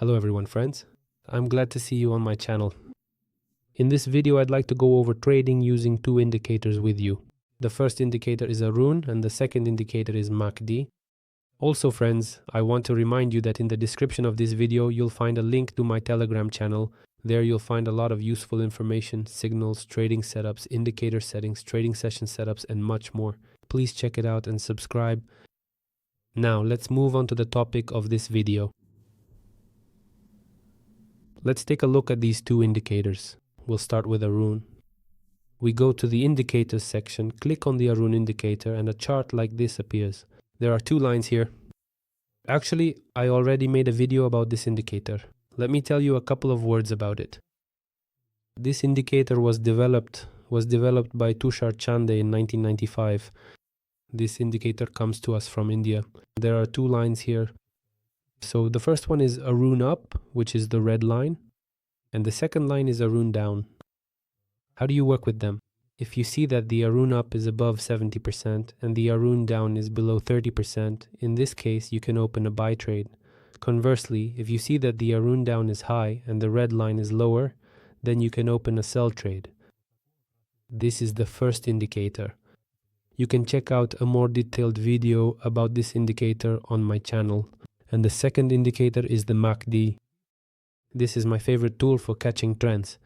Hello everyone, friends. I'm glad to see you on my channel. In this video, I'd like to go over trading using two indicators with you. The first indicator is Aroon and the second indicator is MACD. Also, friends, I want to remind you that in the description of this video, you'll find a link to my Telegram channel. There you'll find a lot of useful information, signals, trading setups, indicator settings, trading session setups, and much more. Please check it out and subscribe. Now, let's move on to the topic of this video. Let's take a look at these two indicators. We'll start with Aroon. We go to the indicators section, click on the Aroon indicator, and a chart like this appears. There are two lines here. Actually, I already made a video about this indicator. Let me tell you a couple of words about it. This indicator was developed by Tushar Chande in 1995. This indicator comes to us from India. There are two lines here. So the first one is Aroon up, which is the red line, and the second line is Aroon down. How do you work with them? If you see that the Aroon up is above 70% and the Aroon down is below 30%, in this case you can open a buy trade. Conversely, if you see that the Aroon down is high and the red line is lower, then you can open a sell trade. This is the first indicator. You can check out a more detailed video about this indicator on my channel. And the second indicator is the MACD. This is my favorite tool for catching trends.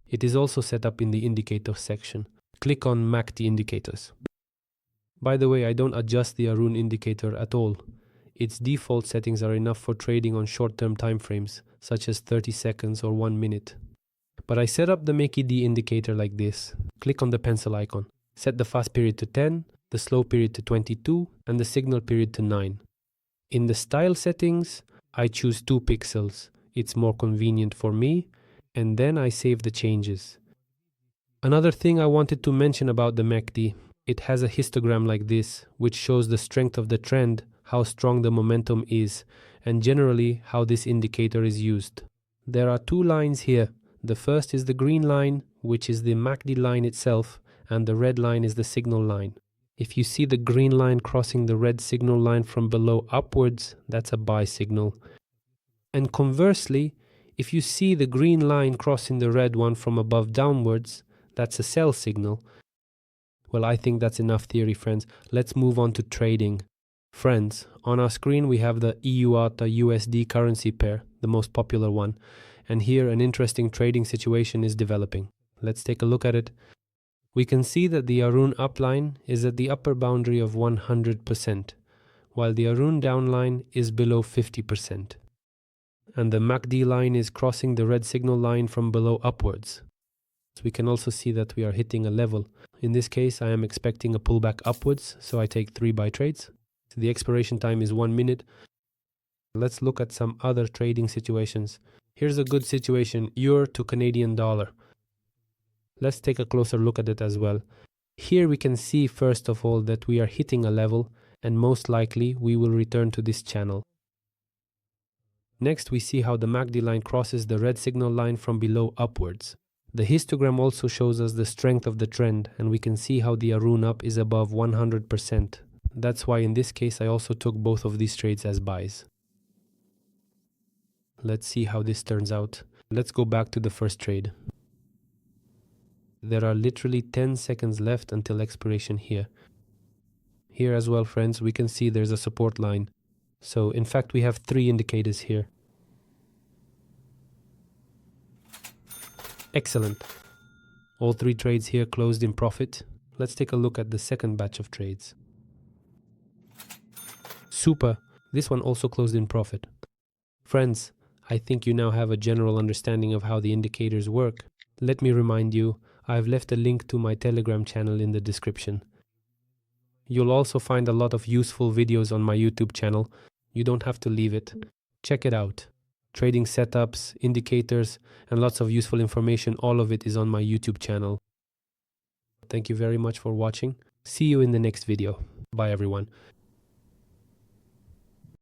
It is also set up in the indicator section. Click on MACD indicators. By the way, I don't adjust the Aroon indicator at all. Its default settings are enough for trading on short-term time frames, such as 30 seconds or 1 minute. But I set up the MACD indicator like this. Click on the pencil icon. Set the fast period to 10, the slow period to 22, and the signal period to 9. In the style settings, I choose 2 pixels. It's more convenient for me, and then I save the changes. Another thing I wanted to mention about the MACD, it has a histogram like this, which shows the strength of the trend, how strong the momentum is, and generally how this indicator is used. There are two lines here. The first is the green line, which is the MACD line itself, and the red line is the signal line. If you see the green line crossing the red signal line from below upwards, that's a buy signal. And conversely, if you see the green line crossing the red one from above downwards, that's a sell signal. Well, I think that's enough theory, friends. Let's move on to trading. Friends, on our screen we have the EU-ATA USD currency pair, the most popular one. And here an interesting trading situation is developing. Let's take a look at it. We can see that the Aroon upline is at the upper boundary of 100%, while the Aroon downline is below 50%. And the MACD line is crossing the red signal line from below upwards. So we can also see that we are hitting a level. In this case, I am expecting a pullback upwards, so I take 3 buy trades. So the expiration time is 1 minute. Let's look at some other trading situations. Here's a good situation, euro to Canadian dollar. Let's take a closer look at it as well. Here we can see first of all that we are hitting a level, and most likely we will return to this channel. Next we see how the MACD line crosses the red signal line from below upwards. The histogram also shows us the strength of the trend, and we can see how the Aroon up is above 100%. That's why in this case I also took both of these trades as buys. Let's see how this turns out. Let's go back to the first trade. There are literally 10 seconds left until expiration here. Here as well, friends, we can see there's a support line. So in fact we have 3 indicators here. Excellent. All 3 trades here closed in profit. Let's take a look at the second batch of trades. Super. This one also closed in profit. Friends, I think you now have a general understanding of how the indicators work. Let me remind you, I've left a link to my Telegram channel in the description. You'll also find a lot of useful videos on my YouTube channel. You don't have to leave it. Check it out. Trading setups, indicators, and lots of useful information, all of it is on my YouTube channel. Thank you very much for watching. See you in the next video. Bye everyone.